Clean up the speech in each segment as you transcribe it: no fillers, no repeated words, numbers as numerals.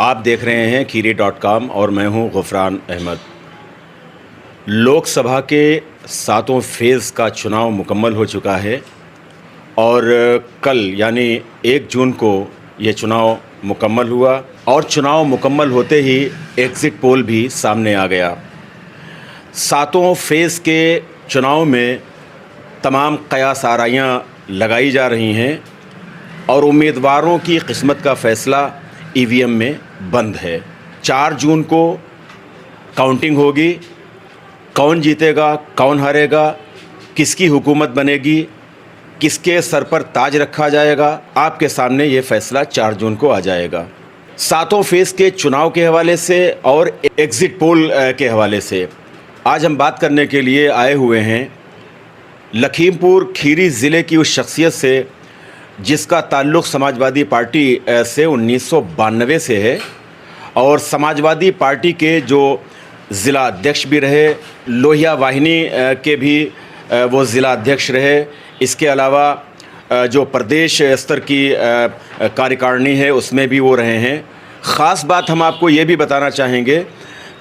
आप देख रहे हैं खीरी.com और मैं हूं गुफरान अहमद। लोकसभा के 7वें फेज़ का चुनाव मुकम्मल हो चुका है और कल यानी 1 जून को ये चुनाव मुकम्मल हुआ और चुनाव मुकम्मल होते ही एग्ज़िट पोल भी सामने आ गया। 7वें फेज़ के चुनाव में तमाम क़यास आराइयाँ लगाई जा रही हैं और उम्मीदवारों की किस्मत का फ़ैसला ईवीएम में बंद है। 4 जून को काउंटिंग होगी। कौन जीतेगा, कौन हारेगा, किसकी हुकूमत बनेगी, किसके सर पर ताज रखा जाएगा, आपके सामने ये फ़ैसला 4 जून को आ जाएगा। 7वें फेज़ के चुनाव के हवाले से और एग्ज़िट पोल के हवाले से आज हम बात करने के लिए आए हुए हैं लखीमपुर खीरी ज़िले की उस शख्सियत से जिसका ताल्लुक़ समाजवादी पार्टी से 1992 से है और समाजवादी पार्टी के जो ज़िला अध्यक्ष भी रहे, लोहिया वाहिनी के भी वो ज़िला अध्यक्ष रहे। इसके अलावा जो प्रदेश स्तर की कार्यकारिणी है उसमें भी वो रहे हैं। ख़ास बात हम आपको ये भी बताना चाहेंगे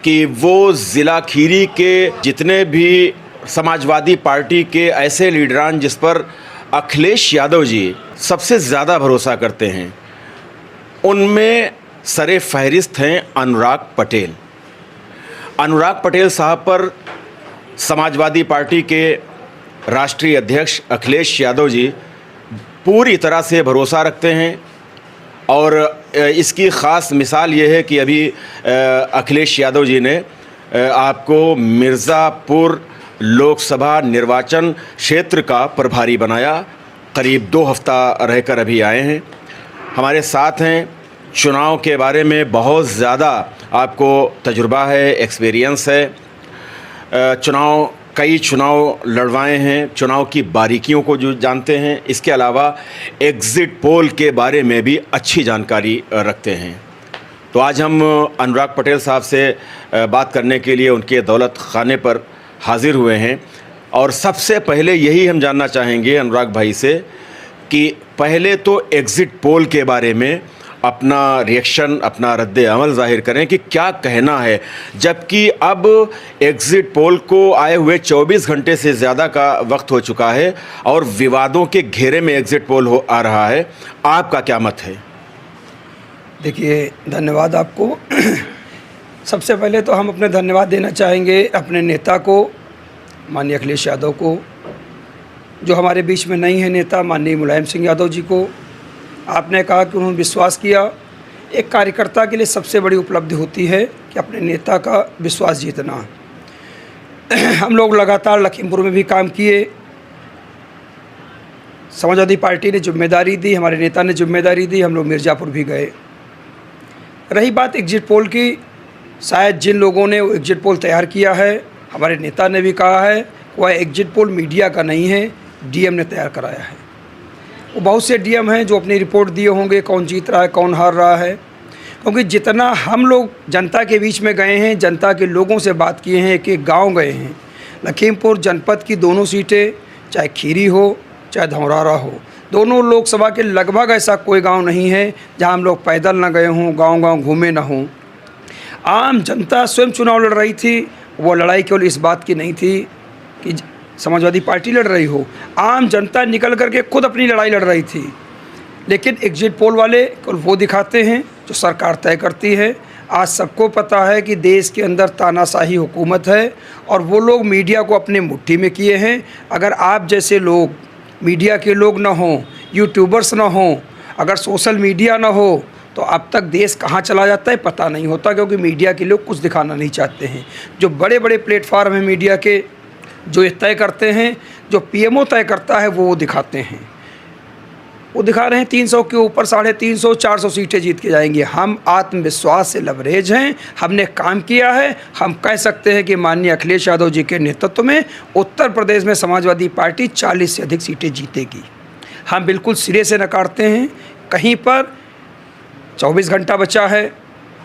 कि वो ज़िला खीरी के जितने भी समाजवादी पार्टी के ऐसे लीडरान जिस पर अखिलेश यादव जी सबसे ज़्यादा भरोसा करते हैं, उनमें सरे फहरिस्त हैं अनुराग पटेल। अनुराग पटेल साहब पर समाजवादी पार्टी के राष्ट्रीय अध्यक्ष अखिलेश यादव जी पूरी तरह से भरोसा रखते हैं और इसकी ख़ास मिसाल ये है कि अभी अखिलेश यादव जी ने आपको मिर्ज़ापुर लोकसभा निर्वाचन क्षेत्र का प्रभारी बनाया। करीब 2 हफ्ता रहकर अभी आए हैं, हमारे साथ हैं। चुनाव के बारे में बहुत ज़्यादा आपको तजुर्बा है, एक्सपीरियंस है। कई चुनाव लड़वाए हैं, चुनाव की बारीकियों को जो जानते हैं। इसके अलावा एग्ज़िट पोल के बारे में भी अच्छी जानकारी रखते हैं। तो आज हम अनुराग पटेल साहब से बात करने के लिए उनके दौलत खाने पर हाज़िर हुए हैं और सबसे पहले यही हम जानना चाहेंगे अनुराग भाई से कि पहले तो एग्ज़िट पोल के बारे में अपना रिएक्शन, अपना रद्द अमल ज़ाहिर करें कि क्या कहना है, जबकि अब एग्ज़िट पोल को आए हुए 24 घंटे से ज़्यादा का वक्त हो चुका है और विवादों के घेरे में एग्ज़िट पोल आ रहा है। आपका क्या मत है? देखिए, धन्यवाद आपको। सबसे पहले तो हम अपने धन्यवाद देना चाहेंगे अपने नेता को, माननीय अखिलेश यादव को, जो हमारे बीच में नहीं है नेता, माननीय मुलायम सिंह यादव जी को। आपने कहा कि उन्होंने विश्वास किया। एक कार्यकर्ता के लिए सबसे बड़ी उपलब्धि होती है कि अपने नेता का विश्वास जीतना। हम लोग लगातार लखीमपुर में भी काम किए, समाजवादी पार्टी ने जिम्मेदारी दी, हमारे नेता ने जिम्मेदारी दी, हम लोग मिर्ज़ापुर भी गए। रही बात एग्ज़िट पोल की, शायद जिन लोगों ने वो एग्ज़िट पोल तैयार किया है, हमारे नेता ने भी कहा है वह एग्ज़िट पोल मीडिया का नहीं है, डीएम ने तैयार कराया है। वो बहुत से डीएम हैं जो अपनी रिपोर्ट दिए होंगे कौन जीत रहा है, कौन हार रहा है, क्योंकि जितना हम लोग जनता के बीच में गए हैं, जनता के लोगों से बात किए हैं, एक गाँव गए हैं। लखीमपुर जनपद की दोनों सीटें, चाहे खीरी हो चाहे धौरारा हो, दोनों लोकसभा के लगभग ऐसा कोई गाँव नहीं है जहाँ हम लोग पैदल ना गए हों, गाँव घूमे ना हों। आम जनता स्वयं चुनाव लड़ रही थी। वो लड़ाई केवल इस बात की नहीं थी कि समाजवादी पार्टी लड़ रही हो, आम जनता निकल करके खुद अपनी लड़ाई लड़ रही थी। लेकिन एग्ज़िट पोल वाले केवल वो दिखाते हैं जो सरकार तय करती है। आज सबको पता है कि देश के अंदर तानाशाही हुकूमत है और वो लोग मीडिया को अपने मुट्ठी में किए हैं। अगर आप जैसे लोग, मीडिया के लोग ना हों, यूट्यूबर्स ना हों, अगर सोशल मीडिया ना हो, तो अब तक देश कहाँ चला जाता है पता नहीं होता, क्योंकि मीडिया के लोग कुछ दिखाना नहीं चाहते हैं। जो बड़े बड़े प्लेटफार्म हैं मीडिया के, जो ये तय करते हैं, जो पीएमओ तय करता है, वो दिखाते हैं। वो दिखा रहे हैं 300 के ऊपर 350, 400 सीटें जीत के जाएंगे। हम आत्मविश्वास से लबरेज हैं, हमने काम किया है। हम कह सकते हैं कि माननीय अखिलेश यादव जी के नेतृत्व में उत्तर प्रदेश में समाजवादी पार्टी 40 से अधिक सीटें जीतेगी। हम बिल्कुल सिरे से नकारते हैं। कहीं पर 24 घंटा बचा है,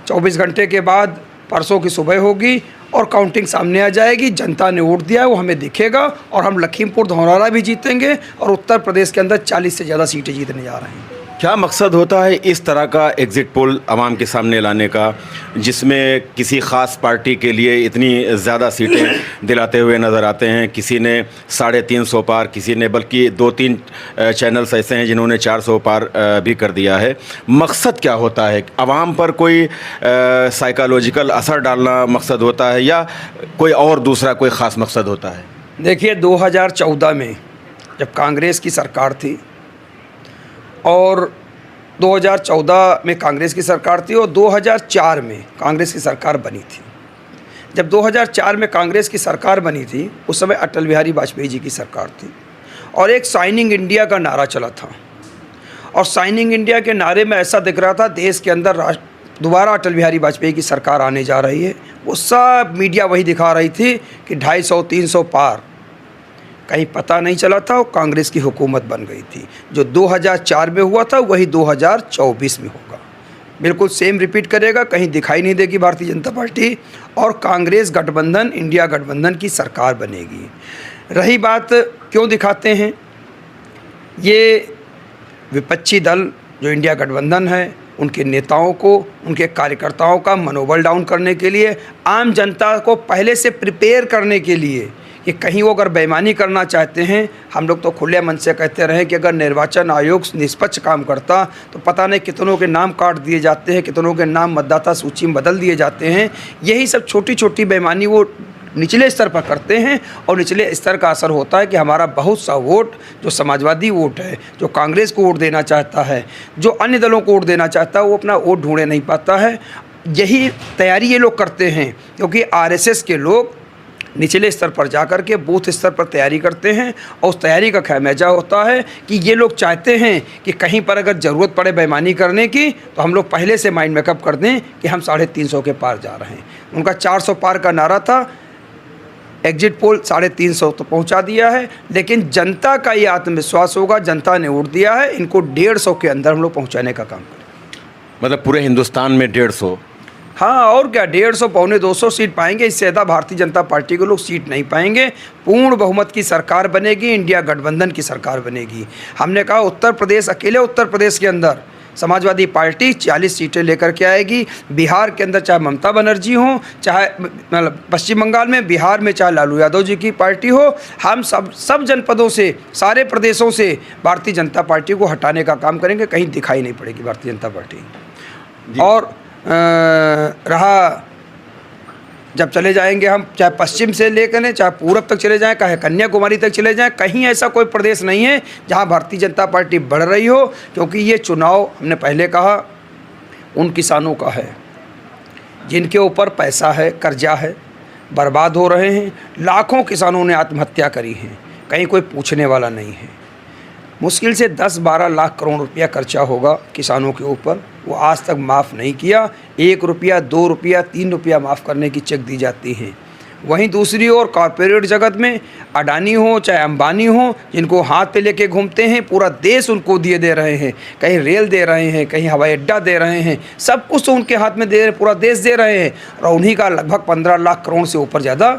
24 घंटे के बाद परसों की सुबह होगी और काउंटिंग सामने आ जाएगी। जनता ने वोट दिया है, वो हमें दिखेगा और हम लखीमपुर धौरारा भी जीतेंगे और उत्तर प्रदेश के अंदर 40 से ज़्यादा सीटें जीतने जा रहे हैं। क्या मकसद होता है इस तरह का एग्ज़िट पोल आवाम के सामने लाने का, जिसमें किसी ख़ास पार्टी के लिए इतनी ज़्यादा सीटें दिलाते हुए नज़र आते हैं? किसी ने 350 पार, किसी ने बल्कि 2-3 चैनल्स ऐसे हैं जिन्होंने 400 पार भी कर दिया है। मकसद क्या होता है? आवाम पर कोई साइकोलॉजिकल असर डालना मकसद होता है या कोई और दूसरा कोई ख़ास मकसद होता है? देखिए, 2014 में जब कांग्रेस की सरकार थी और 2014 में कांग्रेस की सरकार थी और 2004 में कांग्रेस की सरकार बनी थी। जब 2004 में कांग्रेस की सरकार बनी थी, उस समय अटल बिहारी वाजपेयी जी की सरकार थी और एक साइनिंग इंडिया का नारा चला था। और साइनिंग इंडिया के नारे में ऐसा दिख रहा था देश के अंदर दोबारा अटल बिहारी वाजपेयी की सरकार आने जा रही है। वो सब मीडिया वही दिखा रही थी कि 250-300 पार। कहीं पता नहीं चला था और कांग्रेस की हुकूमत बन गई थी। जो 2004 में हुआ था वही 2024 में होगा, बिल्कुल सेम रिपीट करेगा। कहीं दिखाई नहीं देगी भारतीय जनता पार्टी और कांग्रेस गठबंधन, इंडिया गठबंधन की सरकार बनेगी। रही बात क्यों दिखाते हैं, ये विपक्षी दल जो इंडिया गठबंधन है, उनके नेताओं को, उनके कार्यकर्ताओं का मनोबल डाउन करने के लिए, आम जनता को पहले से प्रिपेयर करने के लिए कि कहीं वो अगर बेईमानी करना चाहते हैं। हम लोग तो खुले मन से कहते रहे कि अगर निर्वाचन आयोग निष्पक्ष काम करता तो पता नहीं कितनों के नाम काट दिए जाते हैं, कितनों के नाम मतदाता सूची में बदल दिए जाते हैं। यही सब छोटी छोटी बेईमानी वो निचले स्तर पर करते हैं और निचले स्तर का असर होता है कि हमारा बहुत सा वोट जो समाजवादी वोट है, जो कांग्रेस को वोट देना चाहता है, जो अन्य दलों को वोट देना चाहता है, वो अपना वोट ढूंढे नहीं पाता है। यही तैयारी ये लोग करते हैं क्योंकि आरएसएस के लोग निचले स्तर पर जाकर के बूथ स्तर पर तैयारी करते हैं और उस तैयारी का खमियाजा होता है कि ये लोग चाहते हैं कि कहीं पर अगर ज़रूरत पड़े बेईमानी करने की तो हम लोग पहले से माइंड मेकअप कर दें कि हम 350 के पार जा रहे हैं। उनका 400 पार का नारा था, एग्जिट पोल 350 तो पहुंचा दिया है, लेकिन जनता का ये आत्मविश्वास होगा, जनता ने वोट दिया है, इनको 150 के अंदर हम लोग पहुँचाने का काम करें। मतलब पूरे हिंदुस्तान में 150? हाँ, और क्या, 150 पौने 200 सीट पाएंगे। इससे ज़्यादा भारतीय जनता पार्टी के लोग सीट नहीं पाएंगे। पूर्ण बहुमत की सरकार बनेगी, इंडिया गठबंधन की सरकार बनेगी। हमने कहा उत्तर प्रदेश, अकेले उत्तर प्रदेश के अंदर समाजवादी पार्टी 40 सीटें लेकर के आएगी। बिहार के अंदर चाहे ममता बनर्जी हो, चाहे मतलब पश्चिम बंगाल में, बिहार में चाहे लालू यादव जी की पार्टी हो, हम सब जनपदों से, सारे प्रदेशों से भारतीय जनता पार्टी को हटाने का काम करेंगे। कहीं दिखाई नहीं पड़ेगी भारतीय जनता पार्टी। और रहा, जब चले जाएंगे हम, चाहे पश्चिम से लेकर चाहे पूरब तक चले जाएं, चाहे कन्याकुमारी तक चले जाएं, कहीं ऐसा कोई प्रदेश नहीं है जहां भारतीय जनता पार्टी बढ़ रही हो। क्योंकि ये चुनाव, हमने पहले कहा, उन किसानों का है जिनके ऊपर पैसा है, कर्जा है, बर्बाद हो रहे हैं। लाखों किसानों ने आत्महत्या करी है, कहीं कोई पूछने वाला नहीं है। मुश्किल से 10-12 लाख करोड़ रुपया खर्चा होगा किसानों के ऊपर, वो आज तक माफ़ नहीं किया। 1 रुपया, 2 रुपया, 3 रुपया माफ़ करने की चेक दी जाती है। वहीं दूसरी ओर कॉरपोरेट जगत में अडानी हो चाहे अंबानी हो, जिनको हाथ पे लेके घूमते हैं, पूरा देश उनको दिए दे रहे हैं। कहीं रेल दे रहे हैं, कहीं हवाई अड्डा दे रहे हैं, सब कुछ तो उनके हाथ में दे रहे, पूरा देश दे रहे हैं। और उन्हीं का लगभग 15 लाख करोड़ से ऊपर ज़्यादा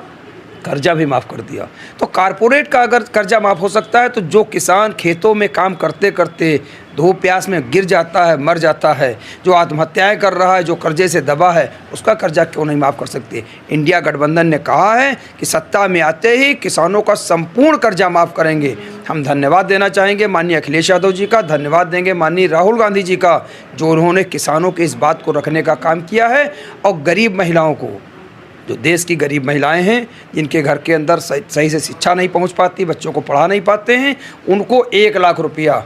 कर्जा भी माफ़ कर दिया। तो कारपोरेट का अगर कर्जा माफ़ हो सकता है तो जो किसान खेतों में काम करते करते धूप प्यास में गिर जाता है, मर जाता है, जो आत्महत्याएं कर रहा है, जो कर्जे से दबा है, उसका कर्जा क्यों नहीं माफ़ कर सकते? इंडिया गठबंधन ने कहा है कि सत्ता में आते ही किसानों का संपूर्ण कर्जा माफ़ करेंगे। हम धन्यवाद देना चाहेंगे माननीय अखिलेश यादव जी का, धन्यवाद देंगे माननीय राहुल गांधी जी का, जो उन्होंने किसानों के इस बात को रखने का काम किया है। और गरीब महिलाओं को, जो देश की गरीब महिलाएं हैं, जिनके घर के अंदर सही से शिक्षा नहीं पहुंच पाती, बच्चों को पढ़ा नहीं पाते हैं, उनको 1 लाख रुपया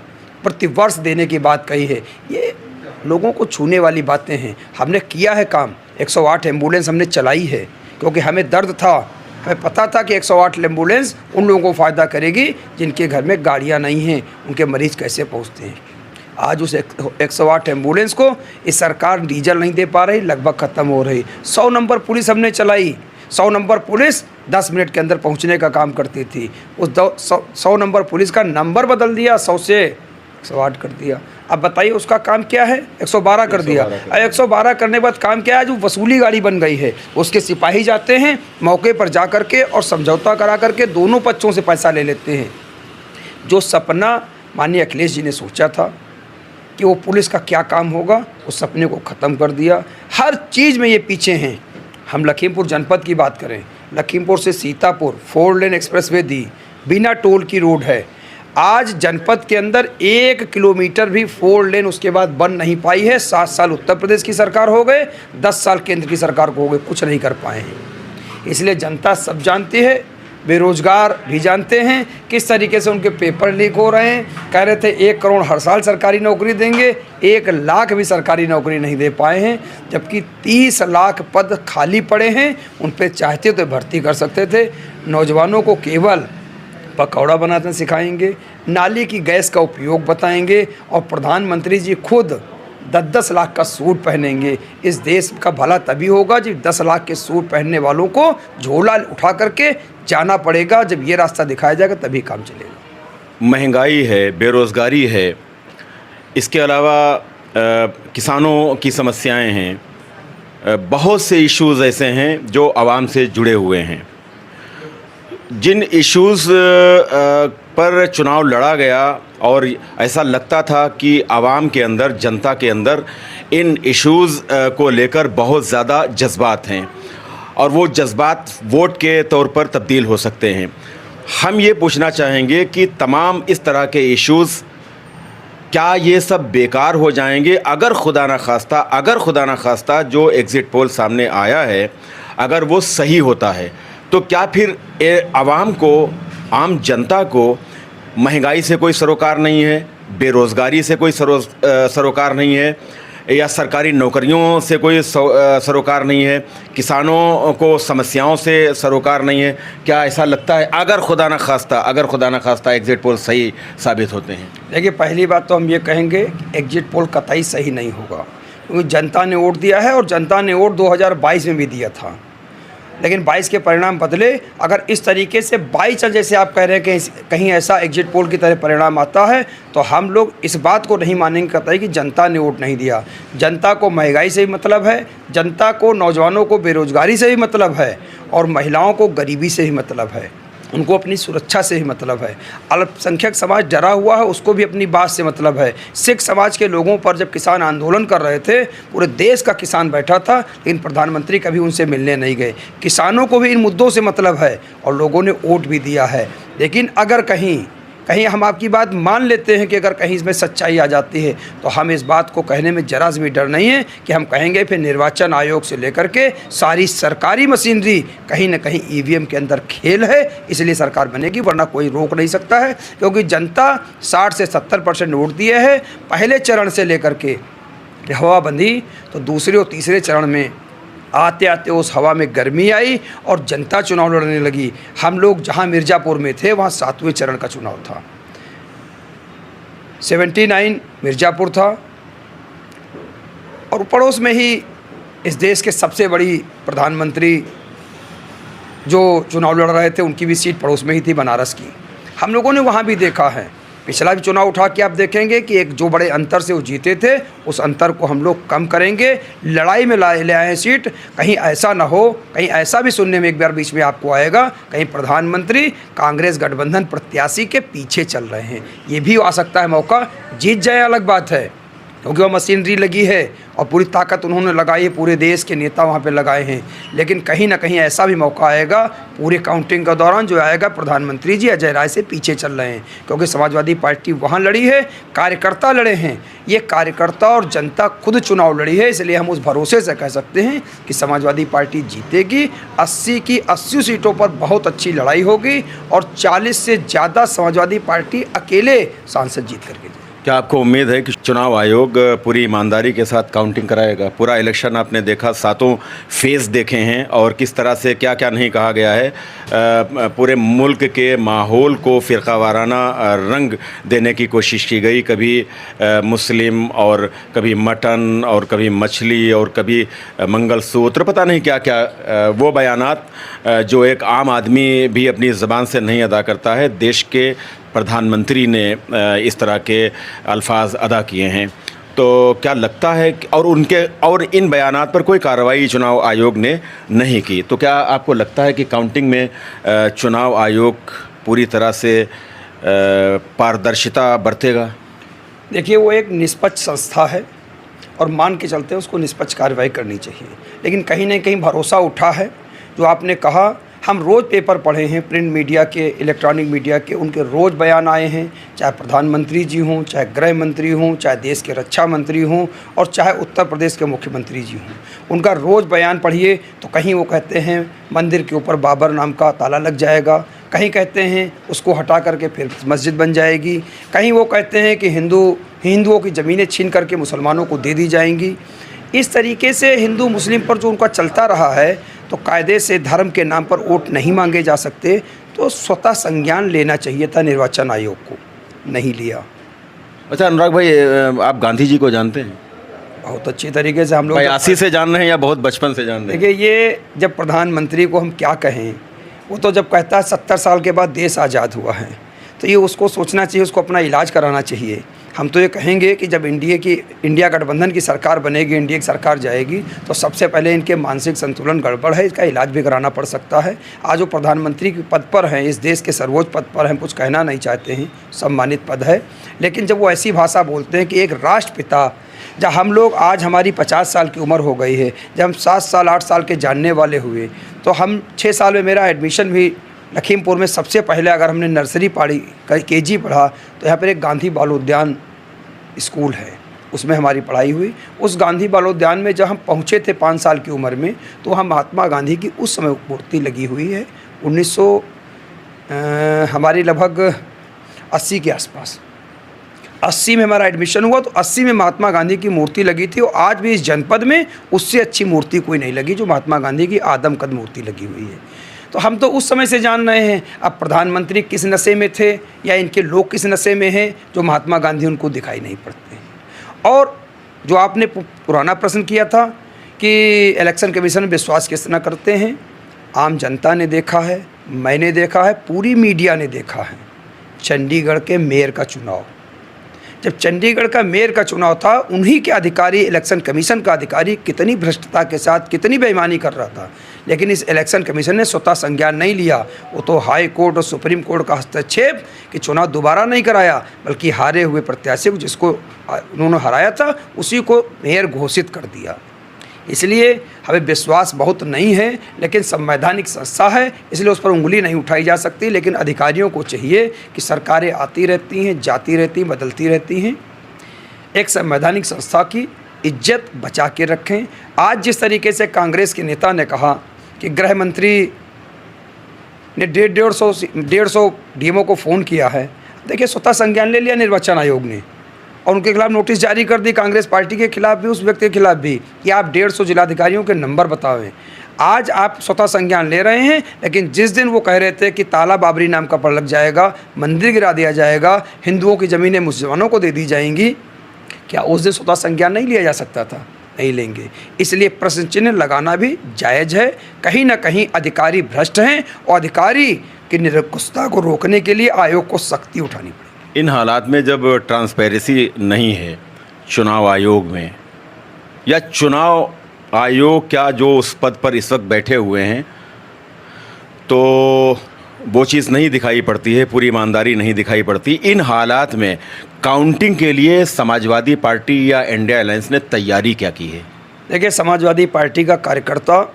प्रति वर्ष देने की बात कही है। ये लोगों को छूने वाली बातें हैं। हमने किया है काम, 108 एम्बुलेंस हमने चलाई है, क्योंकि हमें दर्द था, हमें पता था कि 108 एम्बुलेंस उन लोगों को फ़ायदा करेगी जिनके घर में गाड़ियाँ नहीं हैं, उनके मरीज़ कैसे पहुँचते हैं। आज उस 108 एम्बुलेंस को इस सरकार डीजल नहीं दे पा रही, लगभग ख़त्म हो रही। 100 नंबर पुलिस हमने चलाई, 100 नंबर पुलिस 10 मिनट के अंदर पहुंचने का काम करती थी। उस 100 नंबर पुलिस का नंबर बदल दिया, 100 से 108 कर दिया। अब बताइए उसका काम क्या है? 112 कर दिया। 112 करने के बाद काम क्या है? जो वसूली गाड़ी बन गई है, उसके सिपाही जाते हैं मौके पर जा कर के और समझौता करा करके दोनों पक्षों से पैसा ले लेते हैं। जो सपना माननीय अखिलेश जी ने सोचा था कि कि वो पुलिस का क्या काम होगा, उस सपने को ख़त्म कर दिया। हर चीज़ में ये पीछे हैं। हम लखीमपुर जनपद की बात करें, लखीमपुर से सीतापुर 4 लेन एक्सप्रेसवे दी, बिना टोल की रोड है। आज जनपद के अंदर 1 किलोमीटर भी 4 लेन उसके बाद बन नहीं पाई है। 7 साल उत्तर प्रदेश की सरकार हो गए, 10 साल केंद्र की सरकार को हो गए, कुछ नहीं कर पाए हैं। इसलिए जनता सब जानती है, बेरोजगार भी जानते हैं किस तरीके से उनके पेपर लीक हो रहे हैं। कह रहे थे 1 करोड़ हर साल सरकारी नौकरी देंगे, 1 लाख भी सरकारी नौकरी नहीं दे पाए हैं, जबकि 30 लाख पद खाली पड़े हैं। उन पे चाहते तो भर्ती कर सकते थे। नौजवानों को केवल पकौड़ा बनाना सिखाएंगे, नाली की गैस का उपयोग बताएंगे, और प्रधानमंत्री जी खुद 10-10 लाख का सूट पहनेंगे। इस देश का भला तभी होगा जब 10 लाख के सूट पहनने वालों को झोला उठा करके जाना पड़ेगा। जब ये रास्ता दिखाया जाएगा तभी काम चलेगा। महंगाई है, बेरोज़गारी है, इसके अलावा किसानों की समस्याएं हैं, बहुत से इश्यूज़ ऐसे हैं जो आवाम से जुड़े हुए हैं। जिन इश्यूज़ पर चुनाव लड़ा गया और ऐसा लगता था कि आवाम के अंदर, जनता के अंदर इन इश्यूज़ को लेकर बहुत ज़्यादा जज्बात हैं और वो जज्बात वोट के तौर पर तब्दील हो सकते हैं। हम ये पूछना चाहेंगे कि तमाम इस तरह के इश्यूज़ क्या ये सब बेकार हो जाएंगे अगर खुदा न खास्ता जो एग्ज़िट पोल सामने आया है अगर वो सही होता है, तो क्या फिर आवाम को, आम जनता को महंगाई से कोई सरोकार नहीं है, बेरोज़गारी से कोई सरोकार नहीं है, या सरकारी नौकरियों से कोई सरोकार नहीं है, किसानों को समस्याओं से सरोकार नहीं है? क्या ऐसा लगता है अगर खुदा न खास्ता एग्ज़िट पोल सही साबित होते हैं? देखिए, पहली बात तो हम ये कहेंगे कि एग्ज़िट पोल कतई सही नहीं होगा, क्योंकि जनता ने वोट दिया है और जनता ने वोट 2022 में भी दिया था, लेकिन 22 के परिणाम बदले। अगर इस तरीके से बाई चांस जैसे आप कह रहे हैं कि कहीं ऐसा एग्जिट पोल की तरह परिणाम आता है, तो हम लोग इस बात को नहीं मानेंगे कतई कि जनता ने वोट नहीं दिया। जनता को महंगाई से भी मतलब है, जनता को, नौजवानों को बेरोजगारी से भी मतलब है, और महिलाओं को गरीबी से भी मतलब है, उनको अपनी सुरक्षा से ही मतलब है। अल्पसंख्यक समाज डरा हुआ है, उसको भी अपनी बात से मतलब है। सिख समाज के लोगों पर जब किसान आंदोलन कर रहे थे, पूरे देश का किसान बैठा था, लेकिन प्रधानमंत्री कभी उनसे मिलने नहीं गए। किसानों को भी इन मुद्दों से मतलब है और लोगों ने वोट भी दिया है। लेकिन अगर कहीं हम आपकी बात मान लेते हैं कि अगर कहीं इसमें सच्चाई आ जाती है, तो हम इस बात को कहने में जरा भी डर नहीं है कि हम कहेंगे फिर निर्वाचन आयोग से लेकर के सारी सरकारी मशीनरी कहीं ना कहीं ईवीएम के अंदर खेल है, इसलिए सरकार बनेगी, वरना कोई रोक नहीं सकता है। क्योंकि जनता 60 से 70% वोट दिए है पहले चरण से लेकर के हवा बंधी, तो दूसरे और तीसरे चरण में आते आते उस हवा में गर्मी आई और जनता चुनाव लड़ने लगी। हम लोग जहां मिर्ज़ापुर में थे वहां 7वें चरण का चुनाव था। 79 मिर्ज़ापुर था, और पड़ोस में ही इस देश के सबसे बड़ी प्रधानमंत्री जो चुनाव लड़ रहे थे, उनकी भी सीट पड़ोस में ही थी, बनारस की। हम लोगों ने वहाँ भी देखा है। पिछला भी चुनाव उठा के आप देखेंगे कि एक जो बड़े अंतर से वो जीते थे, उस अंतर को हम लोग कम करेंगे, लड़ाई में ले आए हैं सीट। कहीं ऐसा ना हो, कहीं ऐसा भी सुनने में एक बार बीच में आपको आएगा, कहीं प्रधानमंत्री कांग्रेस गठबंधन प्रत्याशी के पीछे चल रहे हैं। ये भी आ सकता है मौका, जीत जाए अलग बात है, क्योंकि वह मशीनरी लगी है और पूरी ताकत उन्होंने लगाई है, पूरे देश के नेता वहाँ पे लगाए हैं। लेकिन कहीं ना कहीं ऐसा भी मौका आएगा पूरे काउंटिंग का दौरान, जो आएगा प्रधानमंत्री जी अजय राय से पीछे चल रहे हैं, क्योंकि समाजवादी पार्टी वहाँ लड़ी है, कार्यकर्ता लड़े हैं। ये कार्यकर्ता और जनता खुद चुनाव लड़ी है, इसलिए हम उस भरोसे से कह सकते हैं कि समाजवादी पार्टी जीतेगी। 80 की 80 सीटों पर बहुत अच्छी लड़ाई होगी और 40 से ज़्यादा समाजवादी पार्टी अकेले सांसद जीत करके। क्या आपको उम्मीद है कि चुनाव आयोग पूरी ईमानदारी के साथ काउंटिंग कराएगा? पूरा इलेक्शन आपने देखा, 7 फेज़ देखे हैं और किस तरह से क्या क्या नहीं कहा गया है। पूरे मुल्क के माहौल को फ़िरक़ावाराना रंग देने की कोशिश की गई। कभी मुस्लिम और कभी मटन और कभी मछली और कभी मंगलसूत्र, पता नहीं क्या क्या वो बयानात जो एक आम आदमी भी अपनी ज़बान से नहीं अदा करता है, देश के प्रधानमंत्री ने इस तरह के अल्फाज अदा किए हैं। तो क्या लगता है और इन बयानात पर कोई कार्रवाई चुनाव आयोग ने नहीं की, तो क्या आपको लगता है कि काउंटिंग में चुनाव आयोग पूरी तरह से पारदर्शिता बरतेगा? देखिए, वो एक निष्पक्ष संस्था है और मान के चलते हैं उसको निष्पक्ष कार्रवाई करनी चाहिए, लेकिन कहीं न कहीं भरोसा उठा है। जो आपने कहा, हम रोज़ पेपर पढ़े हैं, प्रिंट मीडिया के, इलेक्ट्रॉनिक मीडिया के, उनके रोज़ बयान आए हैं, चाहे प्रधानमंत्री जी हों, चाहे गृह मंत्री हों, चाहे देश के रक्षा मंत्री हों और चाहे उत्तर प्रदेश के मुख्यमंत्री जी हों। उनका रोज़ बयान पढ़िए तो कहीं वो कहते हैं मंदिर के ऊपर बाबर नाम का ताला लग जाएगा, कहीं कहते हैं उसको हटा करके फिर मस्जिद बन जाएगी, कहीं वो कहते हैं कि हिंदुओं की ज़मीनें छीन करके मुसलमानों को दे दी जाएंगी। इस तरीके से हिंदू मुस्लिम पर जो उनका चलता रहा है, तो कायदे से धर्म के नाम पर वोट नहीं मांगे जा सकते, तो स्वतः संज्ञान लेना चाहिए था निर्वाचन आयोग को, नहीं लिया। अच्छा अनुराग भाई, आप गांधी जी को जानते हैं? बहुत अच्छी तरीके से हम लोग 82 से जान रहे हैं या बहुत बचपन से जान रहे हैं? देखिए, ये जब प्रधानमंत्री को हम क्या कहें, वो तो जब कहता है 70 साल के बाद देश आज़ाद हुआ है, तो ये उसको सोचना चाहिए, उसको अपना इलाज कराना चाहिए। हम तो ये कहेंगे कि जब इंडिया गठबंधन की सरकार बनेगी, इंडिया की सरकार जाएगी, तो सबसे पहले इनके मानसिक संतुलन गड़बड़ है, इसका इलाज भी कराना पड़ सकता है। आज वो प्रधानमंत्री के पद पर हैं, इस देश के सर्वोच्च पद पर हैं, कुछ कहना नहीं चाहते हैं, सम्मानित पद है, लेकिन जब वो ऐसी भाषा बोलते हैं कि एक राष्ट्रपिता, जब हम लोग आज हमारी 50 साल की उम्र हो गई है, जब हम 7 साल 8 साल के जानने वाले हुए, तो हम 6 साल में मेरा एडमिशन भी लखीमपुर में सबसे पहले, अगर हमने नर्सरी पढ़ी, KG पढ़ा, तो यहाँ पर एक गांधी बाल उद्यान स्कूल है, उसमें हमारी पढ़ाई हुई। उस गांधी बाल उद्यान में जब हम पहुँचे थे 5 साल की उम्र में, तो वहाँ महात्मा गांधी की उस समय मूर्ति लगी हुई है। 1900 हमारी लगभग 80 के आसपास, 80 में हमारा एडमिशन हुआ, तो 80 में महात्मा गांधी की मूर्ति लगी थी, और आज भी इस जनपद में उससे अच्छी मूर्ति कोई नहीं लगी जो महात्मा गांधी की आदमकद मूर्ति लगी हुई है। तो हम तो उस समय से जान रहे हैं। अब प्रधानमंत्री किस नशे में थे या इनके लोग किस नशे में हैं, जो महात्मा गांधी उनको दिखाई नहीं पड़ते। और जो आपने पुराना प्रश्न किया था कि इलेक्शन कमीशन में विश्वास किस तरह करते हैं, आम जनता ने देखा है, मैंने देखा है, पूरी मीडिया ने देखा है। चंडीगढ़ के मेयर का चुनाव, जब चंडीगढ़ का मेयर का चुनाव था, उन्हीं के अधिकारी, इलेक्शन कमीशन का अधिकारी कितनी भ्रष्टता के साथ, कितनी बेईमानी कर रहा था, लेकिन इस इलेक्शन कमीशन ने स्वतः संज्ञान नहीं लिया। वो तो हाई कोर्ट और सुप्रीम कोर्ट का हस्तक्षेप कि चुनाव दोबारा नहीं कराया, बल्कि हारे हुए प्रत्याशी को, जिसको उन्होंने हराया था, उसी को मेयर घोषित कर दिया। इसलिए हमें विश्वास बहुत नहीं है, लेकिन संवैधानिक संस्था है, इसलिए उस पर उंगली नहीं उठाई जा सकती। लेकिन अधिकारियों को चाहिए कि सरकारें आती रहती हैं, जाती रहती हैं, बदलती रहती हैं, एक संवैधानिक संस्था की इज्जत बचा के रखें। आज जिस तरीके से कांग्रेस के नेता ने कहा कि गृह मंत्री ने 150 डीएमओ को फ़ोन किया है, देखिए स्वतः संज्ञान ले लिया निर्वाचन आयोग ने और उनके खिलाफ नोटिस जारी कर दी, कांग्रेस पार्टी के खिलाफ भी, उस व्यक्ति के खिलाफ भी, कि आप 150 जिलाधिकारियों के नंबर बतावें। आज आप स्वतः संज्ञान ले रहे हैं, लेकिन जिस दिन वो कह रहे थे कि ताला बाबरी नाम का पड़ लग जाएगा, मंदिर गिरा दिया जाएगा, हिंदुओं की ज़मीनें मुसलमानों को दे दी जाएंगी, क्या उस दिन स्वतः संज्ञान नहीं लिया जा सकता था? नहीं लेंगे। इसलिए प्रश्न चिन्ह लगाना भी जायज़ है। कहीं ना कहीं अधिकारी भ्रष्ट हैं और अधिकारी की निरंकुशता को रोकने के लिए आयोग को सख्ती उठानी पड़ेगी। इन हालात में जब ट्रांसपेरेंसी नहीं है चुनाव आयोग में, या चुनाव आयोग क्या जो उस पद पर इस वक्त बैठे हुए हैं, तो वो चीज़ नहीं दिखाई पड़ती है, पूरी ईमानदारी नहीं दिखाई पड़ती। इन हालात में काउंटिंग के लिए समाजवादी पार्टी या इंडिया अलायंस ने तैयारी क्या की है? देखिए, समाजवादी पार्टी का कार्यकर्ता,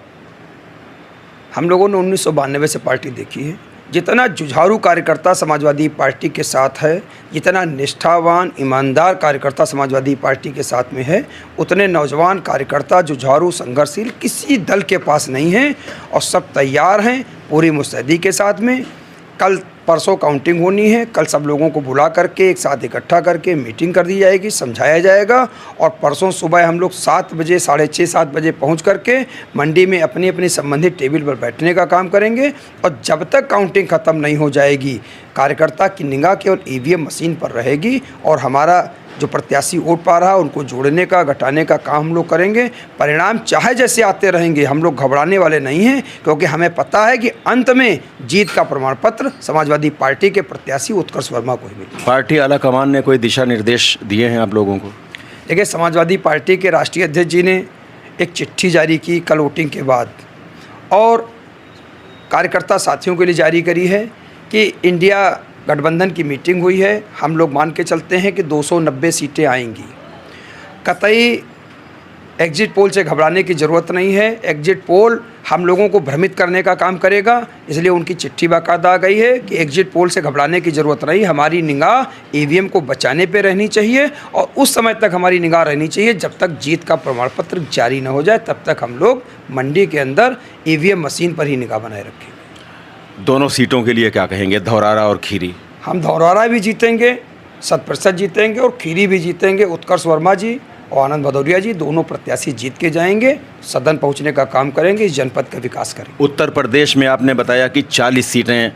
हम लोगों ने 1992 से पार्टी देखी है। जितना जुझारू कार्यकर्ता समाजवादी पार्टी के साथ है, जितना निष्ठावान ईमानदार कार्यकर्ता समाजवादी पार्टी के साथ में है, उतने नौजवान कार्यकर्ता जुझारू संघर्षशील किसी दल के पास नहीं हैं और सब तैयार हैं पूरी मुस्तैदी के साथ में। कल परसों काउंटिंग होनी है, कल सब लोगों को बुला करके एक साथ इकट्ठा करके मीटिंग कर दी जाएगी, समझाया जाएगा और परसों सुबह हम लोग 7 बजे, 6:30-7 बजे पहुंच करके मंडी में अपनी अपनी संबंधित टेबल पर बैठने का काम करेंगे। और जब तक काउंटिंग ख़त्म नहीं हो जाएगी, कार्यकर्ता की निगाह केवल ईवीएम मशीन पर रहेगी और हमारा जो प्रत्याशी वोट पा रहा है उनको जोड़ने का, घटाने का काम हम लोग करेंगे। परिणाम चाहे जैसे आते रहेंगे, हम लोग घबराने वाले नहीं हैं, क्योंकि हमें पता है कि अंत में जीत का प्रमाण पत्र समाजवादी पार्टी के प्रत्याशी उत्कर्ष वर्मा को ही मिलेगा। पार्टी आला कमान ने कोई दिशा निर्देश दिए हैं आप लोगों को? देखिए, समाजवादी पार्टी के राष्ट्रीय अध्यक्ष जी ने एक चिट्ठी जारी की कल वोटिंग के बाद, और कार्यकर्ता साथियों के लिए जारी करी है कि इंडिया गठबंधन की मीटिंग हुई है, हम लोग मान के चलते हैं कि 290 सीटें आएंगी। कतई एग्जिट पोल से घबराने की ज़रूरत नहीं है। एग्जिट पोल हम लोगों को भ्रमित करने का काम करेगा, इसलिए उनकी चिट्ठी बाकायदा आ गई है कि एग्जिट पोल से घबराने की ज़रूरत नहीं, हमारी निगाह ईवीएम को बचाने पे रहनी चाहिए और उस समय तक हमारी निगाह रहनी चाहिए जब तक जीत का प्रमाण पत्र जारी न हो जाए, तब तक हम लोग मंडी के अंदर ईवीएम मशीन पर ही निगाह बनाए रखेंगे। दोनों सीटों के लिए क्या कहेंगे, धौरारा और खीरी? हम धौरारा भी जीतेंगे, 100% जीतेंगे और खीरी भी जीतेंगे। उत्कर्ष वर्मा जी और आनंद भदौरिया जी दोनों प्रत्याशी जीत के जाएंगे, सदन पहुंचने का काम करेंगे, इस जनपद का विकास करेंगे। उत्तर प्रदेश में आपने बताया कि 40 सीटें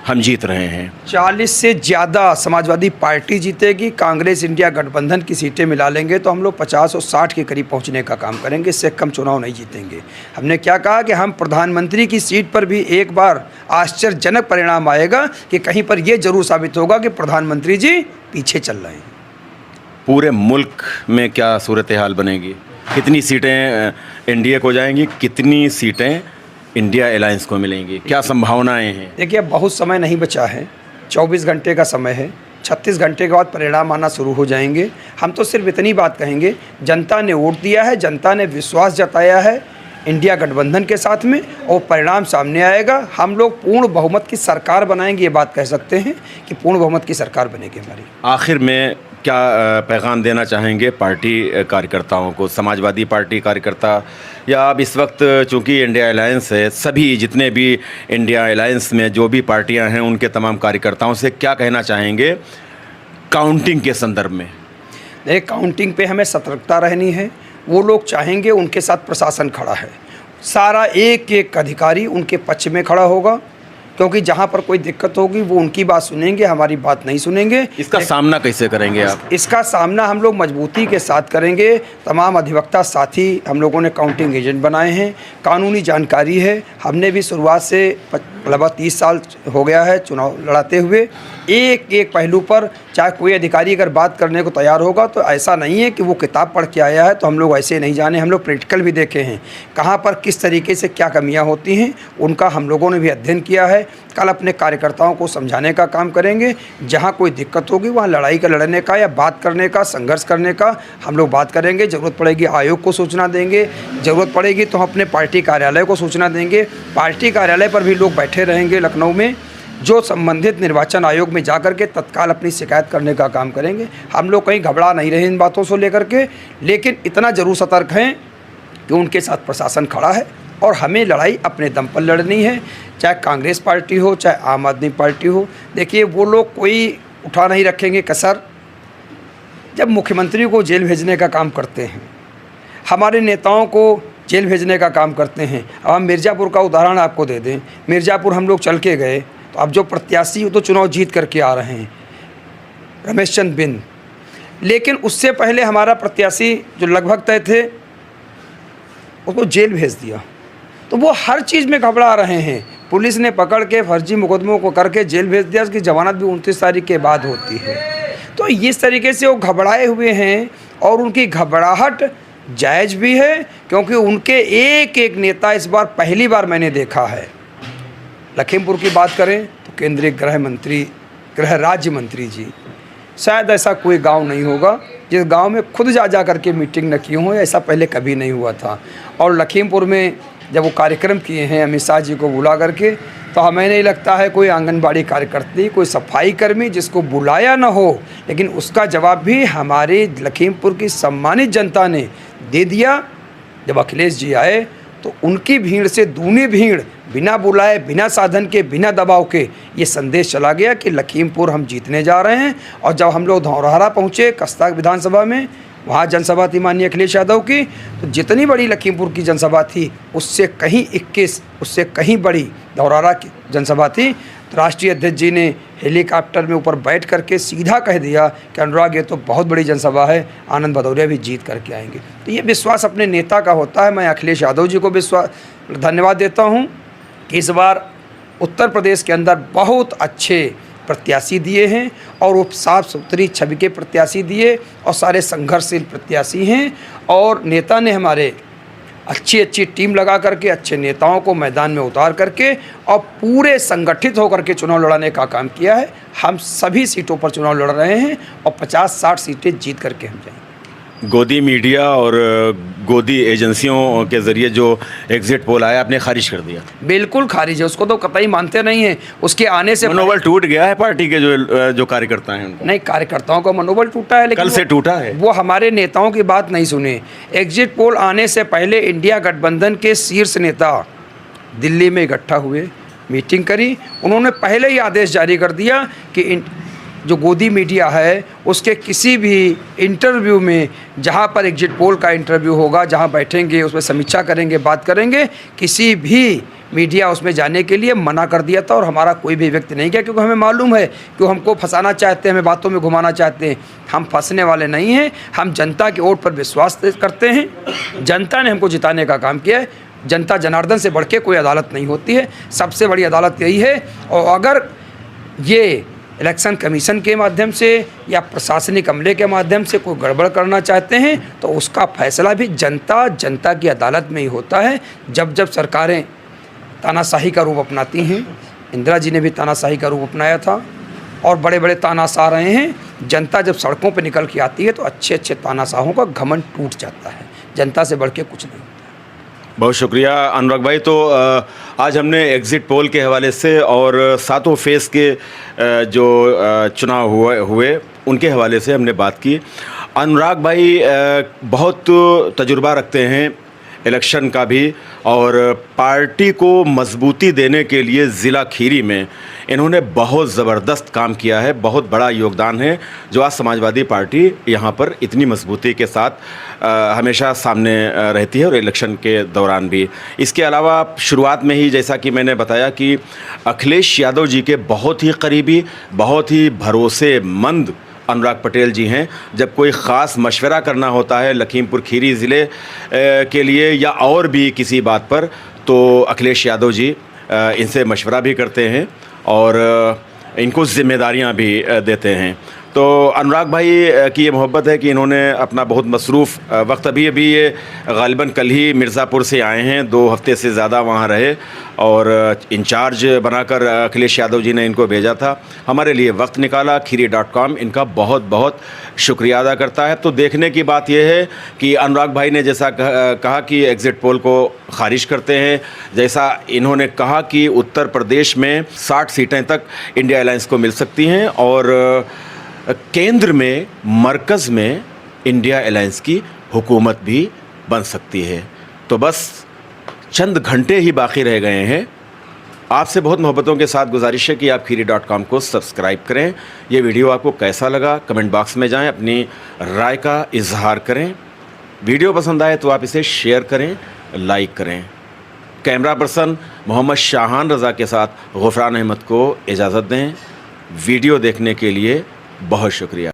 हम जीत रहे हैं। 40 से ज़्यादा समाजवादी पार्टी जीतेगी, कांग्रेस इंडिया गठबंधन की सीटें मिला लेंगे तो हम लोग 50 और 60 के करीब पहुंचने का काम करेंगे, इससे कम चुनाव नहीं जीतेंगे। हमने क्या कहा कि हम प्रधानमंत्री की सीट पर भी एक बार आश्चर्यजनक परिणाम आएगा कि कहीं पर यह जरूर साबित होगा कि प्रधानमंत्री जी पीछे चल रहे हैं। पूरे मुल्क में क्या सूरत हाल बनेगी? कितनी सीटें एनडीए को जाएंगी, कितनी सीटें इंडिया अलायंस को मिलेंगी, क्या संभावनाएं हैं? देखिए, अब बहुत समय नहीं बचा है, 24 घंटे का समय है, 36 घंटे के बाद परिणाम आना शुरू हो जाएंगे। हम तो सिर्फ इतनी बात कहेंगे, जनता ने वोट दिया है, जनता ने विश्वास जताया है इंडिया गठबंधन के साथ में और परिणाम सामने आएगा। हम लोग पूर्ण बहुमत की सरकार बनाएंगे, ये बात कह सकते हैं कि पूर्ण बहुमत की सरकार बनेगी हमारी। आखिर में क्या पैगाम देना चाहेंगे पार्टी कार्यकर्ताओं को, समाजवादी पार्टी कार्यकर्ता, या अब इस वक्त चूंकि इंडिया अलायंस है, सभी जितने भी इंडिया अलायंस में जो भी पार्टियां हैं उनके तमाम कार्यकर्ताओं से क्या कहना चाहेंगे काउंटिंग के संदर्भ में? देखिए, काउंटिंग पे हमें सतर्कता रहनी है। वो लोग चाहेंगे, उनके साथ प्रशासन खड़ा है, सारा एक एक अधिकारी उनके पक्ष में खड़ा होगा, क्योंकि जहाँ पर कोई दिक्कत होगी वो उनकी बात सुनेंगे, हमारी बात नहीं सुनेंगे। इसका सामना कैसे करेंगे आप? इसका सामना हम लोग मजबूती के साथ करेंगे। तमाम अधिवक्ता साथी हम लोगों ने काउंटिंग एजेंट बनाए हैं, कानूनी जानकारी है। हमने भी शुरुआत से लगभग 30 साल हो गया है चुनाव लड़ाते हुए। एक एक पहलू पर चाहे कोई अधिकारी अगर बात करने को तैयार होगा तो ऐसा नहीं है कि वो किताब पढ़ के आया है, तो हम लोग ऐसे नहीं जाने, हम लोग प्रैक्टिकल भी देखे हैं, कहाँ पर किस तरीके से क्या कमियां होती हैं उनका हम लोगों ने भी अध्ययन किया है। कल अपने कार्यकर्ताओं को समझाने का काम करेंगे, जहाँ कोई दिक्कत होगी वहाँ लड़ाई का लड़ने का या बात करने का, संघर्ष करने का हम लोग बात करेंगे। ज़रूरत पड़ेगी आयोग को सूचना देंगे, ज़रूरत पड़ेगी तो हम अपने पार्टी कार्यालय को सूचना देंगे। पार्टी कार्यालय पर भी लोग बैठे रहेंगे लखनऊ में, जो संबंधित निर्वाचन आयोग में जाकर के तत्काल अपनी शिकायत करने का काम करेंगे। हम लोग कहीं घबरा नहीं रहे इन बातों से लेकर के, लेकिन इतना ज़रूर सतर्क हैं कि उनके साथ प्रशासन खड़ा है और हमें लड़ाई अपने दम पर लड़नी है, चाहे कांग्रेस पार्टी हो चाहे आम आदमी पार्टी हो। देखिए, वो लोग कोई उठा नहीं रखेंगे कसर। जब मुख्यमंत्री को जेल भेजने का काम करते हैं, हमारे नेताओं को जेल भेजने का काम करते हैं। अब हम मिर्ज़ापुर का उदाहरण आपको दे दें, मिर्ज़ापुर हम लोग चल के गए तो अब जो प्रत्याशी वो तो चुनाव जीत करके आ रहे हैं, रमेश चंद्र बिंद, लेकिन उससे पहले हमारा प्रत्याशी जो लगभग तय थे उसको जेल भेज दिया। तो वो हर चीज़ में घबरा रहे हैं, पुलिस ने पकड़ के फर्जी मुकदमों को करके जेल भेज दिया, उसकी जमानत भी 29 तारीख के बाद होती है। तो इस तरीके से वो घबराए हुए हैं और उनकी घबराहट जायज़ भी है, क्योंकि उनके एक एक नेता इस बार पहली बार मैंने देखा है। लखीमपुर की बात करें तो केंद्रीय गृह राज्य मंत्री जी, शायद ऐसा कोई गांव नहीं होगा जिस गांव में खुद जा कर के मीटिंग न की हो, ऐसा पहले कभी नहीं हुआ था। और लखीमपुर में जब वो कार्यक्रम किए हैं अमित शाह जी को बुला करके, तो हमें नहीं लगता है कोई आंगनबाड़ी कार्यकर्ती, कोई सफाई कर्मी जिसको बुलाया ना हो, लेकिन उसका जवाब भी हमारे लखीमपुर की सम्मानित जनता ने दे दिया। जब अखिलेश जी आए तो उनकी भीड़ से दूनी भीड़, बिना बुलाए, बिना साधन के, बिना दबाव के ये संदेश चला गया कि लखीमपुर हम जीतने जा रहे हैं। और जब हम लोग धौरहरा पहुँचे कस्ता विधानसभा में, वहाँ जनसभा थी माननीय अखिलेश यादव की, तो जितनी बड़ी लखीमपुर की जनसभा थी उससे कहीं 21, उससे कहीं बड़ी धौरहरा की जनसभा थी। तो राष्ट्रीय अध्यक्ष जी ने हेलीकॉप्टर में ऊपर बैठ करके सीधा कह दिया कि अनुराग, ये तो बहुत बड़ी जनसभा है, आनंद भदौरिया भी जीत करके आएंगे। तो ये विश्वास अपने नेता का होता है। मैं अखिलेश यादव जी को धन्यवाद देता हूँ कि इस बार उत्तर प्रदेश के अंदर बहुत अच्छे प्रत्याशी दिए हैं और वो साफ सुथरी छवि के प्रत्याशी दिए और सारे संघर्षशील प्रत्याशी हैं। और नेता ने हमारे अच्छी अच्छी टीम लगा करके, अच्छे नेताओं को मैदान में उतार करके और पूरे संगठित होकर के चुनाव लड़ाने का काम किया है। हम सभी सीटों पर चुनाव लड़ रहे हैं और 50-60 सीटें जीत करके हम जाएंगे। गोदी मीडिया और गोदी एजेंसियों के ज़रिए जो एग्जिट पोल आया आपने खारिज कर दिया। बिल्कुल खारिज है, उसको तो कतई मानते नहीं हैं। उसके आने से मनोबल टूट गया है पार्टी के जो कार्यकर्ता हैं उनको। नहीं, कार्यकर्ताओं का मनोबल टूटा है, लेकिन कल से टूटा है। वो हमारे नेताओं की बात नहीं सुने। एग्जिट पोल आने से पहले इंडिया गठबंधन के शीर्ष नेता दिल्ली में इकट्ठा हुए, मीटिंग करी। उन्होंने पहले ही आदेश जारी कर दिया कि जो गोदी मीडिया है उसके किसी भी इंटरव्यू में, जहाँ पर एग्जिट पोल का इंटरव्यू होगा, जहाँ बैठेंगे उसमें समीक्षा करेंगे, बात करेंगे, किसी भी मीडिया उसमें जाने के लिए मना कर दिया था। और हमारा कोई भी व्यक्ति नहीं गया, क्योंकि हमें मालूम है कि वो हमको फंसाना चाहते हैं, हमें बातों में घुमाना चाहते हैं। हम फंसने वाले नहीं हैं। हम जनता की वोट पर विश्वास करते हैं। जनता ने हमको जिताने का काम किया है। जनता जनार्दन से बढ़ के कोई अदालत नहीं होती है, सबसे बड़ी अदालत यही है। और अगर ये इलेक्शन कमीशन के माध्यम से या प्रशासनिक अमले के माध्यम से कोई गड़बड़ करना चाहते हैं तो उसका फैसला भी जनता की अदालत में ही होता है। जब जब सरकारें तानाशाही का रूप अपनाती हैं, इंदिरा जी ने भी तानाशाही का रूप अपनाया था और बड़े बड़े तानाशाह रहे हैं। जनता जब सड़कों पर निकल के आती है तो अच्छे अच्छे तानाशाहों का घमंड टूट जाता है। जनता से बढ़ के कुछ नहीं। बहुत शुक्रिया अनुराग भाई। तो आज हमने एग्ज़िट पोल के हवाले से और सातों फेज़ के जो चुनाव हुए उनके हवाले से हमने बात की। अनुराग भाई बहुत तजुर्बा रखते हैं इलेक्शन का भी, और पार्टी को मजबूती देने के लिए ज़िला खीरी में इन्होंने बहुत ज़बरदस्त काम किया है। बहुत बड़ा योगदान है जो आज समाजवादी पार्टी यहाँ पर इतनी मजबूती के साथ हमेशा सामने रहती है और इलेक्शन के दौरान भी। इसके अलावा शुरुआत में ही जैसा कि मैंने बताया कि अखिलेश यादव जी के बहुत ही करीबी, बहुत ही भरोसेमंद अनुराग पटेल जी हैं। जब कोई ख़ास मशवरा करना होता है लखीमपुर खीरी ज़िले के लिए या और भी किसी बात पर, तो अखिलेश यादव जी इनसे मशवरा भी करते हैं और इनको ज़िम्मेदारियां भी देते हैं। तो अनुराग भाई की ये मोहब्बत है कि इन्होंने अपना बहुत मसरूफ़ वक्त, अभी ये ग़ालिबन कल ही मिर्ज़ापुर से आए हैं, 2 हफ्ते से ज़्यादा वहाँ रहे और इंचार्ज बनाकर अखिलेश यादव जी ने इनको भेजा था। हमारे लिए वक्त निकाला। खीरी.com इनका बहुत बहुत शुक्रिया अदा करता है। तो देखने की बात यह है कि अनुराग भाई ने जैसा कहा कि एग्ज़िट पोल को ख़ारिज करते हैं, जैसा इन्होंने कहा कि उत्तर प्रदेश में 60 सीटें तक इंडिया अलायंस को मिल सकती हैं और केंद्र में, मरकज़ में इंडिया अलायंस की हुकूमत भी बन सकती है। तो बस चंद घंटे ही बाकी रह गए हैं। आपसे बहुत मोहब्बतों के साथ गुजारिश है कि आप खीरी.com को सब्सक्राइब करें। ये वीडियो आपको कैसा लगा कमेंट बॉक्स में जाएं, अपनी राय का इजहार करें। वीडियो पसंद आए तो आप इसे शेयर करें, लाइक करें। कैमरा पर्सन मोहम्मद शाहान रज़ा के साथ गुफरान अहमद को इजाज़त दें। वीडियो देखने के लिए बहुत शुक्रिया।